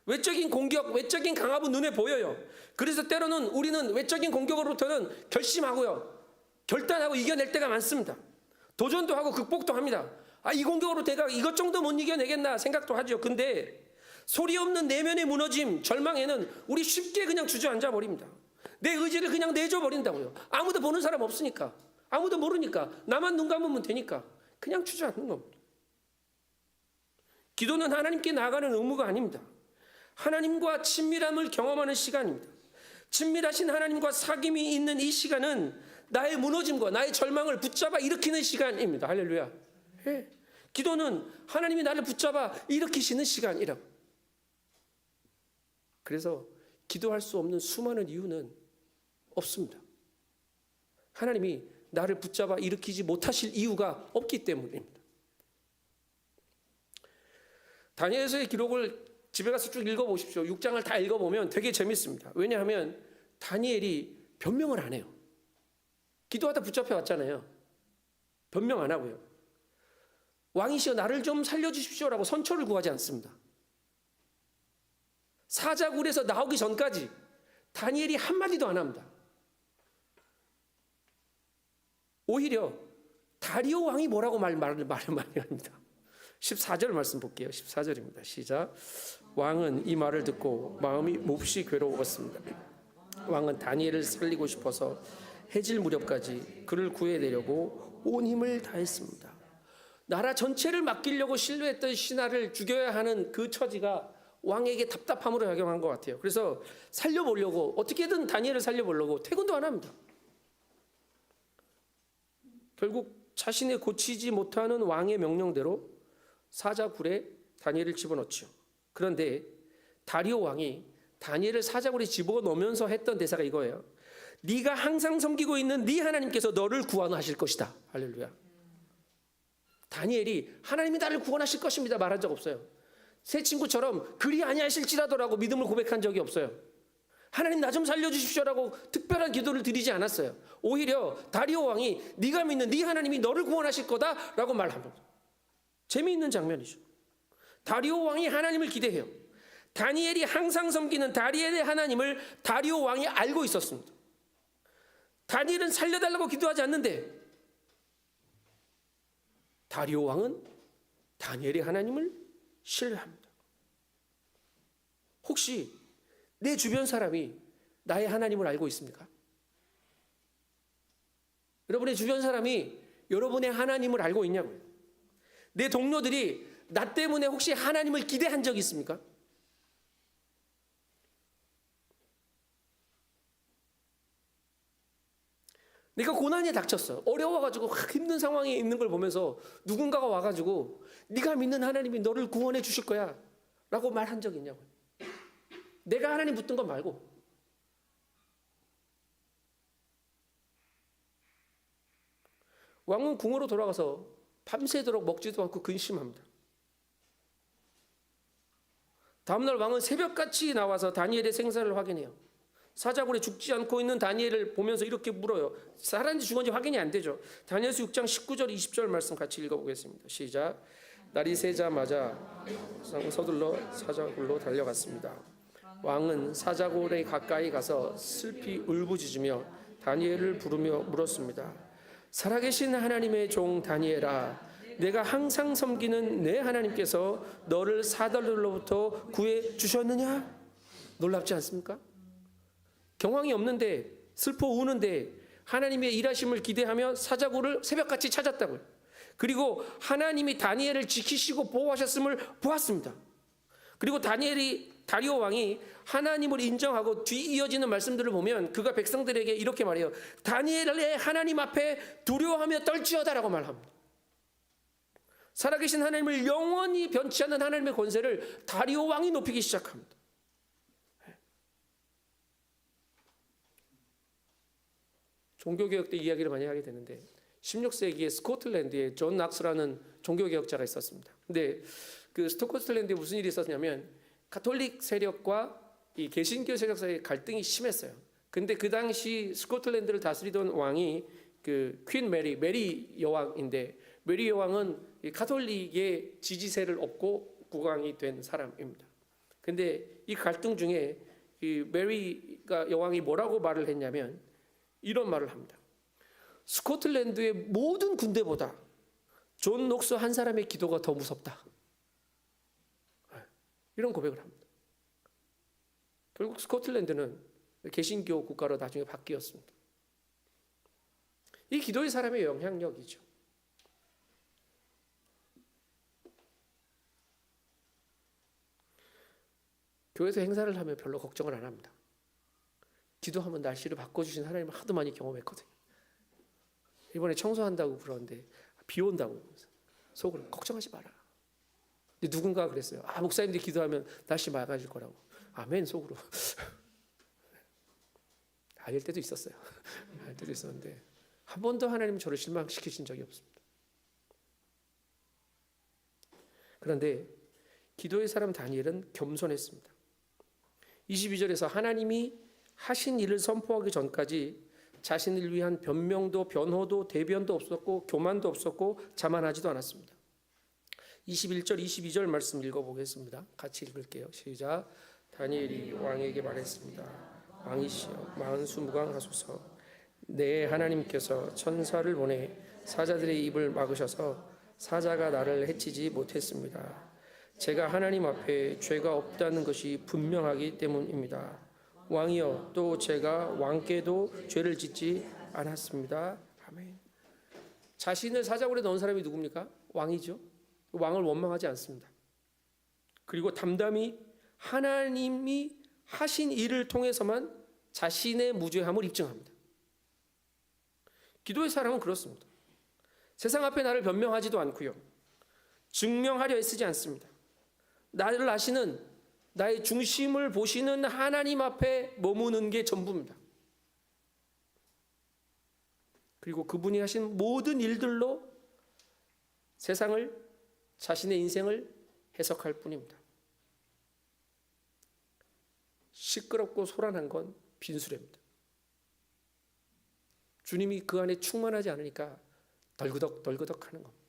외적인 공격, 외적인 강압은 눈에 보여요. 그래서 때로는 우리는 외적인 공격으로부터는 결심하고요, 결단하고 이겨낼 때가 많습니다. 도전도 하고 극복도 합니다. 이 공격으로 내가 이것 정도 못 이겨내겠나 생각도 하죠. 근데 소리 없는 내면의 무너짐, 절망에는 우리 쉽게 그냥 주저앉아 버립니다. 내 의지를 그냥 내줘 버린다고요. 아무도 보는 사람 없으니까, 아무도 모르니까, 나만 눈 감으면 되니까 그냥 주저앉는 겁니다. 기도는 하나님께 나아가는 의무가 아닙니다. 하나님과 친밀함을 경험하는 시간입니다. 친밀하신 하나님과 사귐이 있는 이 시간은 나의 무너짐과 나의 절망을 붙잡아 일으키는 시간입니다. 할렐루야. 예. 기도는 하나님이 나를 붙잡아 일으키시는 시간이라고. 그래서 기도할 수 없는 수많은 이유는 없습니다. 하나님이 나를 붙잡아 일으키지 못하실 이유가 없기 때문입니다. 다니엘서의 기록을 집에 가서 쭉 읽어보십시오. 6장을 다 읽어보면 되게 재밌습니다. 왜냐하면 다니엘이 변명을 안 해요. 기도하다 붙잡혀 왔잖아요. 변명 안 하고요. 왕이시여 나를 좀 살려주십시오라고 선처를 구하지 않습니다. 사자굴에서 나오기 전까지 다니엘이 한마디도 안 합니다. 오히려 다리오 왕이 뭐라고 말을 많이 합니다. 14절 말씀 볼게요. 14절입니다. 시작. 왕은 이 말을 듣고 마음이 몹시 괴로웠습니다. 왕은 다니엘을 살리고 싶어서 해질 무렵까지 그를 구해내려고 온 힘을 다했습니다. 나라 전체를 맡기려고 신뢰했던 신하를 죽여야 하는 그 처지가 왕에게 답답함으로 작용한 것 같아요. 그래서 살려보려고, 어떻게든 다니엘을 살려보려고 퇴근도 안 합니다. 결국 자신의 고치지 못하는 왕의 명령대로 사자굴에 다니엘을 집어넣죠. 그런데 다리오 왕이 다니엘을 사자굴에 집어넣으면서 했던 대사가 이거예요. 네가 항상 섬기고 있는 네 하나님께서 너를 구원하실 것이다. 할렐루야. 다니엘이 하나님이 나를 구원하실 것입니다 말한 적 없어요. 새 친구처럼 그리 아니하실지라도라고 믿음을 고백한 적이 없어요. 하나님 나 좀 살려주십시오라고 특별한 기도를 드리지 않았어요. 오히려 다리오 왕이 네가 믿는 네 하나님이 너를 구원하실 거다라고 말합니다. 재미있는 장면이죠. 다리오 왕이 하나님을 기대해요. 다니엘이 항상 섬기는 다니엘의 하나님을 다리오 왕이 알고 있었습니다. 다니엘은 살려달라고 기도하지 않는데 다리오 왕은 다니엘의 하나님을 신뢰합니다. 혹시 내 주변 사람이 나의 하나님을 알고 있습니까? 여러분의 주변 사람이 여러분의 하나님을 알고 있냐고요? 내 동료들이 나 때문에 혹시 하나님을 기대한 적이 있습니까? 내가 고난에 닥쳤어. 어려워가지고 힘든 상황에 있는 걸 보면서 누군가가 와가지고 네가 믿는 하나님이 너를 구원해 주실 거야 라고 말한 적이 있냐고요. 내가 하나님 붙든 거 말고. 왕은 궁으로 돌아가서 밤새도록 먹지도 않고 근심합니다. 다음날 왕은 새벽같이 나와서 다니엘의 생사를 확인해요. 사자굴에 죽지 않고 있는 다니엘을 보면서 이렇게 물어요. 살았는지 죽었는지 확인이 안 되죠. 다니엘서 6장 19절 20절 말씀 같이 읽어보겠습니다. 시작. 날이 새자마자 서둘러 사자굴로 달려갔습니다. 왕은 사자굴에 가까이 가서 슬피 울부짖으며 다니엘을 부르며 물었습니다. 살아계신 하나님의 종 다니엘아, 내가 항상 섬기는 내 하나님께서 너를 사자굴로부터 구해 주셨느냐? 놀랍지 않습니까? 경황이 없는데 슬퍼 우는데 하나님의 일하심을 기대하며 사자굴을 새벽같이 찾았다고요. 그리고 하나님이 다니엘을 지키시고 보호하셨음을 보았습니다. 그리고 다리오 왕이 하나님을 인정하고 뒤 이어지는 말씀들을 보면 그가 백성들에게 이렇게 말해요. 다니엘의 하나님 앞에 두려워하며 떨지어다라고 말합니다. 살아계신 하나님을 영원히 변치 않는 하나님의 권세를 다리오 왕이 높이기 시작합니다. 종교개혁 때 이야기를 많이 하게 되는데 16세기에 스코틀랜드에 존 낙스라는 종교개혁자가 있었습니다. 근데 그 스코틀랜드에 무슨 일이 있었냐면 가톨릭 세력과 이 개신교 세력 사이의 갈등이 심했어요. 근데 그 당시 스코틀랜드를 다스리던 왕이 그 퀸 메리 여왕인데 메리 여왕은 이 가톨릭의 지지세를 얻고 국왕이 된 사람입니다. 근데 이 갈등 중에 이 메리가 여왕이 뭐라고 말을 했냐면 이런 말을 합니다. 스코틀랜드의 모든 군대보다 존 녹스 한 사람의 기도가 더 무섭다. 이런 고백을 합니다. 결국 스코틀랜드는 개신교 국가로 나중에 바뀌었습니다. 이 기도의 사람의 영향력이죠. 교회에서 행사를 하면 별로 걱정을 안 합니다. 기도하면 날씨를 바꿔주신 하나님을 하도 많이 경험했거든요. 이번에 청소한다고 그러는데 비 온다고 속으로 걱정하지 마라. 근데 누군가가 그랬어요. 목사님들이 기도하면 날씨 맑아질 거라고. 아멘 속으로. 아닐 때도 있었어요. 아닐 때도 있었는데 한 번도 하나님은 저를 실망시키신 적이 없습니다. 그런데 기도의 사람 다니엘은 겸손했습니다. 22절에서 하나님이 하신 일을 선포하기 전까지 자신을 위한 변명도 변호도 대변도 없었고 교만도 없었고 자만하지도 않았습니다. 21절 22절 말씀 읽어보겠습니다. 같이 읽을게요. 시작. 다니엘이 왕에게 말했습니다. 왕이시여 만수무강하소서. 내 하나님께서 천사를 보내 사자들의 입을 막으셔서 사자가 나를 해치지 못했습니다. 제가 하나님 앞에 죄가 없다는 것이 분명하기 때문입니다. 왕이여 또 제가 왕께도 죄를 짓지 않았습니다. 아멘. 자신을 사자굴에 넣은 사람이 누굽니까? 왕이죠. 왕을 원망하지 않습니다. 그리고 담담히 하나님이 하신 일을 통해서만 자신의 무죄함을 입증합니다. 기도의 사람은 그렇습니다. 세상 앞에 나를 변명하지도 않고요. 증명하려 애쓰지 않습니다. 나를 아시는 나의 중심을 보시는 하나님 앞에 머무는 게 전부입니다. 그리고 그분이 하신 모든 일들로 세상을, 자신의 인생을 해석할 뿐입니다. 시끄럽고 소란한 건 빈수레입니다. 주님이 그 안에 충만하지 않으니까 덜그덕 하는 겁니다.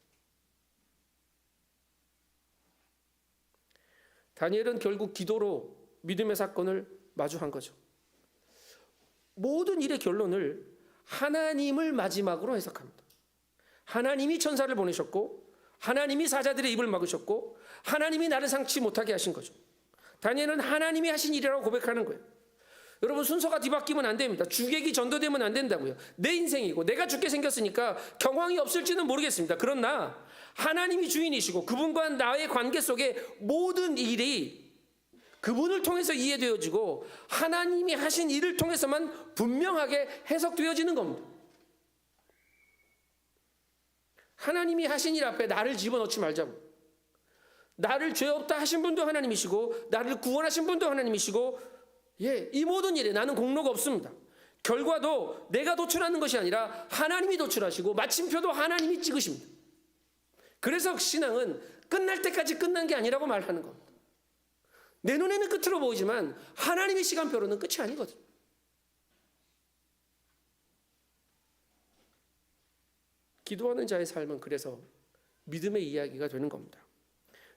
다니엘은 결국 기도로 믿음의 사건을 마주한 거죠. 모든 일의 결론을 하나님을 마지막으로 해석합니다. 하나님이 천사를 보내셨고 하나님이 사자들의 입을 막으셨고 하나님이 나를 상치 못하게 하신 거죠. 다니엘은 하나님이 하신 일이라고 고백하는 거예요. 여러분 순서가 뒤바뀌면 안 됩니다. 주객이 전도되면 안 된다고요. 내 인생이고 내가 죽게 생겼으니까 경황이 없을지는 모르겠습니다. 그러나 하나님이 주인이시고 그분과 나의 관계 속에 모든 일이 그분을 통해서 이해되어지고 하나님이 하신 일을 통해서만 분명하게 해석되어지는 겁니다. 하나님이 하신 일 앞에 나를 집어넣지 말자고. 나를 죄 없다 하신 분도 하나님이시고 나를 구원하신 분도 하나님이시고 이 모든 일에 나는 공로가 없습니다. 결과도 내가 도출하는 것이 아니라 하나님이 도출하시고 마침표도 하나님이 찍으십니다. 그래서 신앙은 끝날 때까지 끝난 게 아니라고 말하는 겁니다. 내 눈에는 끝으로 보이지만 하나님의 시간표로는 끝이 아니거든요. 기도하는 자의 삶은 그래서 믿음의 이야기가 되는 겁니다.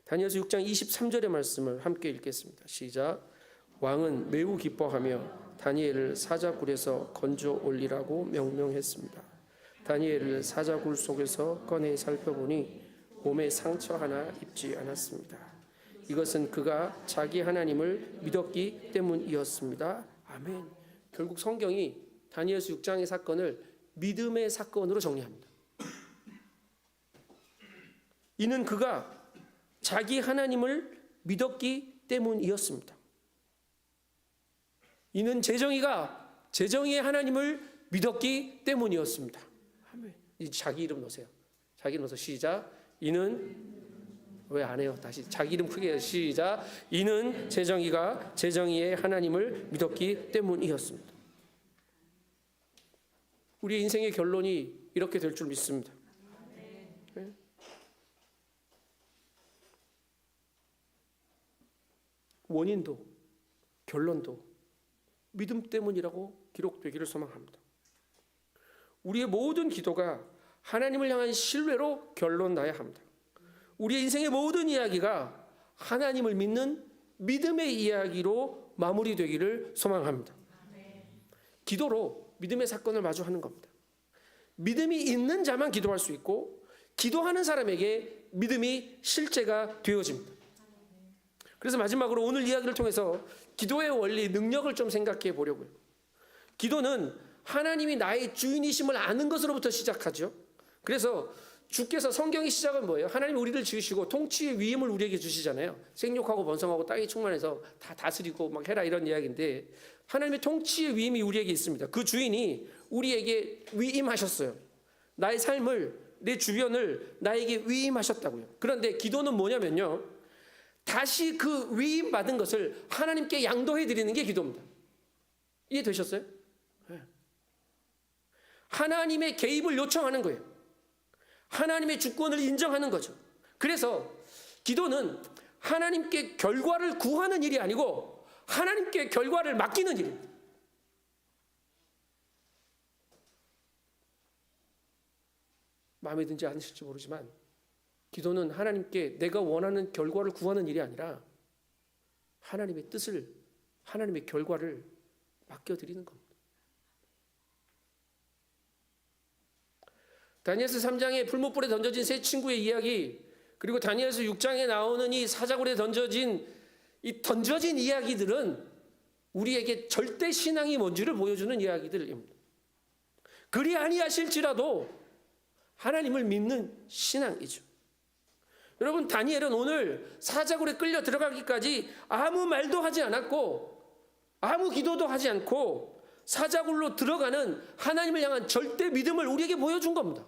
다니엘서 6장 23절의 말씀을 함께 읽겠습니다. 시작. 왕은 매우 기뻐하며 다니엘을 사자굴에서 건져 올리라고 명령했습니다. 다니엘을 사자굴 속에서 꺼내 살펴보니 몸에 상처 하나 입지 않았습니다. 이것은 그가 자기 하나님을 믿었기 때문이었습니다. 아멘. 결국 성경이 다니엘서 6장의 사건을 믿음의 사건으로 정리합니다. 이는 그가 자기 하나님을 믿었기 때문이었습니다. 이는 재정이의 하나님을 믿었기 때문이었습니다. 아멘. 자기 이름 넣으세요. 자기 이름 넣어서 시작. 이는 왜 안 해요? 다시 자기 이름 크게 해요. 시작. 이는 재정이의 하나님을 믿었기 때문이었습니다. 우리 인생의 결론이 이렇게 될 줄 믿습니다. 네? 원인도 결론도 믿음 때문이라고 기록되기를 소망합니다. 우리의 모든 기도가 하나님을 향한 신뢰로 결론 나야 합니다. 우리의 인생의 모든 이야기가 하나님을 믿는 믿음의 이야기로 마무리되기를 소망합니다. 기도로 믿음의 사건을 마주하는 겁니다. 믿음이 있는 자만 기도할 수 있고 기도하는 사람에게 믿음이 실제가 되어집니다. 그래서 마지막으로 오늘 이야기를 통해서 기도의 원리, 능력을 좀 생각해 보려고요. 기도는 하나님이 나의 주인이심을 아는 것으로부터 시작하죠. 그래서 주께서 성경의 시작은 뭐예요? 하나님이 우리를 지으시고 통치의 위임을 우리에게 주시잖아요. 생육하고 번성하고 땅에 충만해서 다 다스리고 막 해라 이런 이야기인데 하나님의 통치의 위임이 우리에게 있습니다. 그 주인이 우리에게 위임하셨어요. 나의 삶을, 내 주변을 나에게 위임하셨다고요. 그런데 기도는 뭐냐면요. 다시 그 위임 받은 것을 하나님께 양도해 드리는 게 기도입니다. 이해되셨어요? 네. 하나님의 개입을 요청하는 거예요. 하나님의 주권을 인정하는 거죠. 그래서 기도는 하나님께 결과를 구하는 일이 아니고 하나님께 결과를 맡기는 일입니다. 마음에 든지 않으실지 모르지만 기도는 하나님께 내가 원하는 결과를 구하는 일이 아니라 하나님의 뜻을, 하나님의 결과를 맡겨드리는 겁니다. 다니엘서 3장에 불못불에 던져진 세 친구의 이야기, 그리고 다니엘서 6장에 나오는 이 사자굴에 던져진 이야기들은 우리에게 절대 신앙이 뭔지를 보여주는 이야기들입니다. 그리 아니하실지라도 하나님을 믿는 신앙이죠. 여러분, 다니엘은 오늘 사자굴에 끌려 들어가기까지 아무 말도 하지 않았고 아무 기도도 하지 않고 사자굴로 들어가는 하나님을 향한 절대 믿음을 우리에게 보여준 겁니다.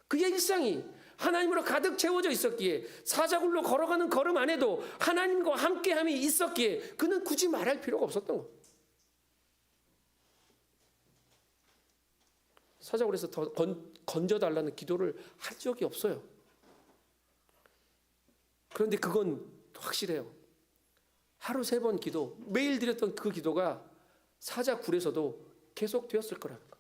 그의 일상이 하나님으로 가득 채워져 있었기에, 사자굴로 걸어가는 걸음 안에도 하나님과 함께함이 있었기에 그는 굳이 말할 필요가 없었던 겁니다. 사자굴에서 더 건져달라는 기도를 한 적이 없어요. 그런데 그건 확실해요. 하루 3번 기도, 매일 드렸던 그 기도가 사자굴에서도 계속 되었을 거라는 거.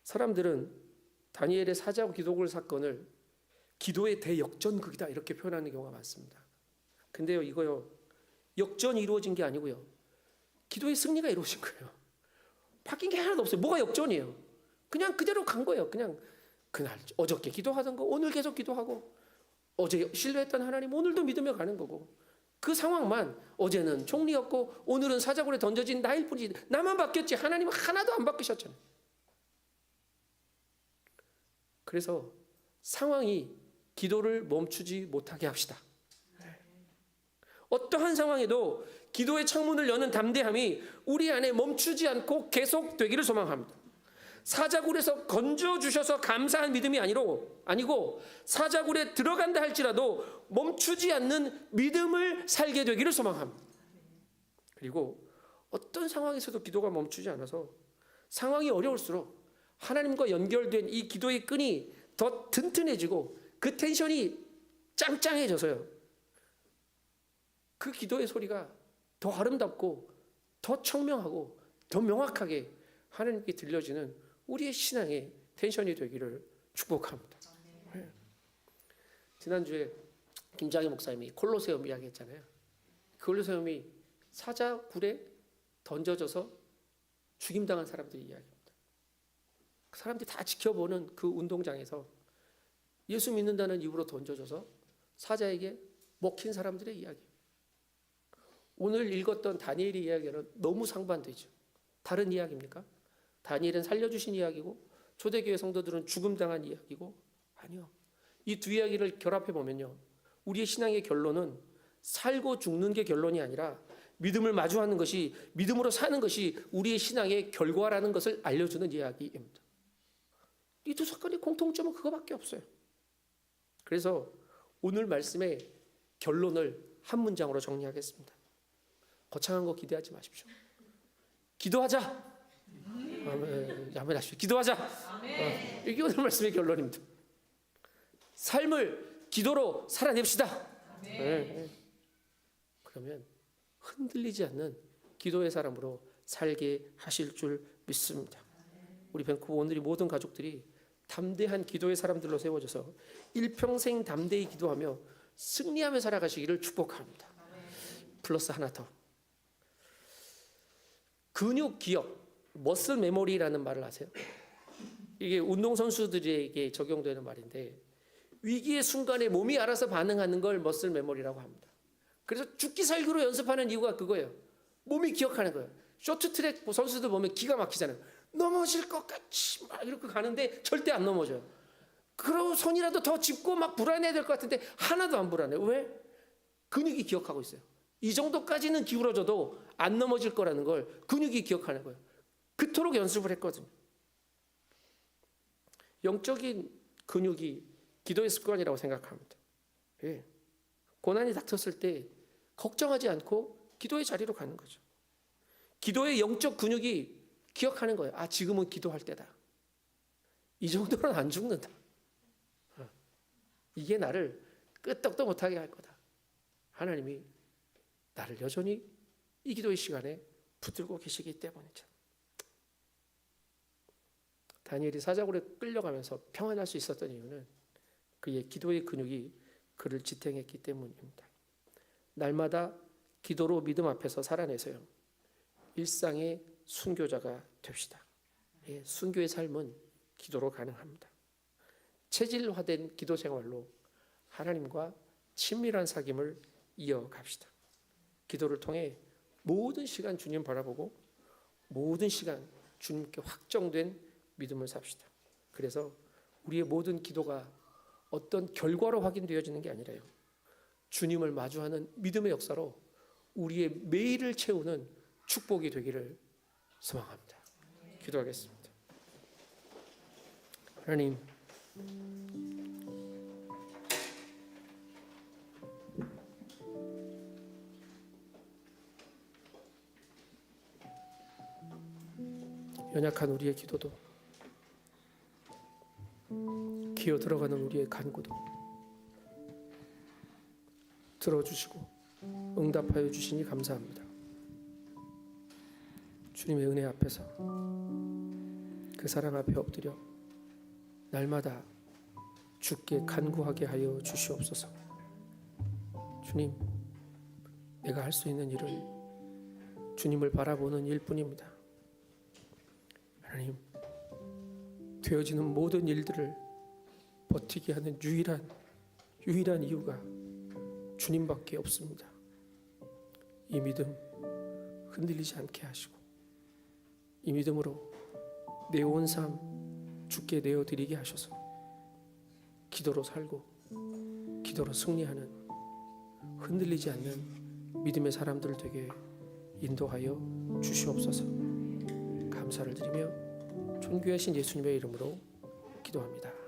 사람들은 다니엘의 사자굴 기도굴 사건을 기도의 대역전극이다 이렇게 표현하는 경우가 많습니다. 근데요, 이거요, 역전이 이루어진 게 아니고요, 기도의 승리가 이루어진 거예요. 바뀐 게 하나도 없어요. 뭐가 역전이에요? 그냥 그대로 간 거예요. 그냥 그날 어저께 기도하던 거 오늘 계속 기도하고, 어제 신뢰했던 하나님 오늘도 믿으며 가는 거고, 그 상황만 어제는 총리였고 오늘은 사자굴에 던져진 나일 뿐이지, 나만 바뀌었지 하나님은 하나도 안 바뀌셨잖아요. 그래서 상황이 기도를 멈추지 못하게 합시다. 어떠한 상황에도 기도의 창문을 여는 담대함이 우리 안에 멈추지 않고 계속되기를 소망합니다. 사자굴에서 건져주셔서 감사한 믿음이 아니고 사자굴에 들어간다 할지라도 멈추지 않는 믿음을 살게 되기를 소망합니다. 그리고 어떤 상황에서도 기도가 멈추지 않아서 상황이 어려울수록 하나님과 연결된 이 기도의 끈이 더 튼튼해지고 그 텐션이 짱짱해져서요, 그 기도의 소리가 더 아름답고 더 청명하고 더 명확하게 하나님께 들려지는 우리의 신앙의 텐션이 되기를 축복합니다. 네. 지난주에 김장희 목사님이 콜로세움 이야기했잖아요. 콜로세움이 사자굴에 던져져서 죽임당한 사람들의 이야기입니다. 그 사람들이 다 지켜보는 그 운동장에서 예수 믿는다는 이유로 던져져서 사자에게 먹힌 사람들의 이야기. 오늘 읽었던 다니엘의 이야기는 너무 상반되죠. 다른 이야기입니까? 다니엘은 살려주신 이야기고 초대교회 성도들은 죽음당한 이야기고, 아니요. 이 두 이야기를 결합해 보면요, 우리의 신앙의 결론은 살고 죽는 게 결론이 아니라 믿음을 마주하는 것이, 믿음으로 사는 것이 우리의 신앙의 결과라는 것을 알려주는 이야기입니다. 이 두 사건의 공통점은 그거밖에 없어요. 그래서 오늘 말씀의 결론을 한 문장으로 정리하겠습니다. 거창한 거 기대하지 마십시오. 기도하자. 야매하십시오. 기도하자. 이게 오늘 말씀의 결론입니다. 삶을 기도로 살아냅시다. 그러면 흔들리지 않는 기도의 사람으로 살게 하실 줄 믿습니다. 우리 밴쿠버 오늘이 모든 가족들이 담대한 기도의 사람들로 세워져서 일평생 담대히 기도하며 승리하며 살아가시기를 축복합니다. 플러스 하나 더. 근육 기억, 머슬 메모리라는 말을 아세요? 이게 운동선수들에게 적용되는 말인데, 위기의 순간에 몸이 알아서 반응하는 걸 머슬 메모리라고 합니다. 그래서 죽기 살기로 연습하는 이유가 그거예요. 몸이 기억하는 거예요. 쇼트트랙 선수들 보면 기가 막히잖아요. 넘어질 것 같이 막 이렇게 가는데 절대 안 넘어져요. 그러고 손이라도 더 짚고 막 불안해야 될 것 같은데 하나도 안 불안해요. 왜? 근육이 기억하고 있어요. 이 정도까지는 기울어져도 안 넘어질 거라는 걸 근육이 기억하는 거예요. 그토록 연습을 했거든요. 영적인 근육이 기도의 습관이라고 생각합니다. 예. 고난이 닥쳤을 때 걱정하지 않고 기도의 자리로 가는 거죠. 기도의 영적 근육이 기억하는 거예요. 아, 지금은 기도할 때다. 이 정도는 안 죽는다. 이게 나를 끄떡도 못하게 할 거다. 하나님이 나를 여전히 이 기도의 시간에 붙들고 계시기 때문이죠. 다니엘이 사자굴에 끌려가면서 평안할 수 있었던 이유는 그의 기도의 근육이 그를 지탱했기 때문입니다. 날마다 기도로 믿음 앞에서 살아내서요, 일상의 순교자가 됩시다. 예, 순교의 삶은 기도로 가능합니다. 체질화된 기도 생활로 하나님과 친밀한 사귐을 이어갑시다. 기도를 통해 모든 시간 주님 바라보고 모든 시간 주님께 확정된 믿음을 삽시다. 그래서 우리의 모든 기도가 어떤 결과로 확인되어지는 게 아니라요, 주님을 마주하는 믿음의 역사로 우리의 매일을 채우는 축복이 되기를 소망합니다. 기도하겠습니다. 하나님, 연약한 우리의 기도도, 기어 들어가는 우리의 간구도 들어주시고 응답하여 주시니 감사합니다. 주님의 은혜 앞에서, 그 사랑 앞에 엎드려 날마다 주께 간구하게 하여 주시옵소서. 주님, 내가 할 수 있는 일은 주님을 바라보는 일뿐입니다. 하나님, 되어지는 모든 일들을 버티게 하는 유일한 이유가 주님밖에 없습니다. 이 믿음 흔들리지 않게 하시고, 이 믿음으로 내 온 삶 주께 내어드리게 하셔서 기도로 살고 기도로 승리하는 흔들리지 않는 믿음의 사람들 되게 인도하여 주시옵소서. 감사를 드리며 존귀하신 예수님의 이름으로 기도합니다.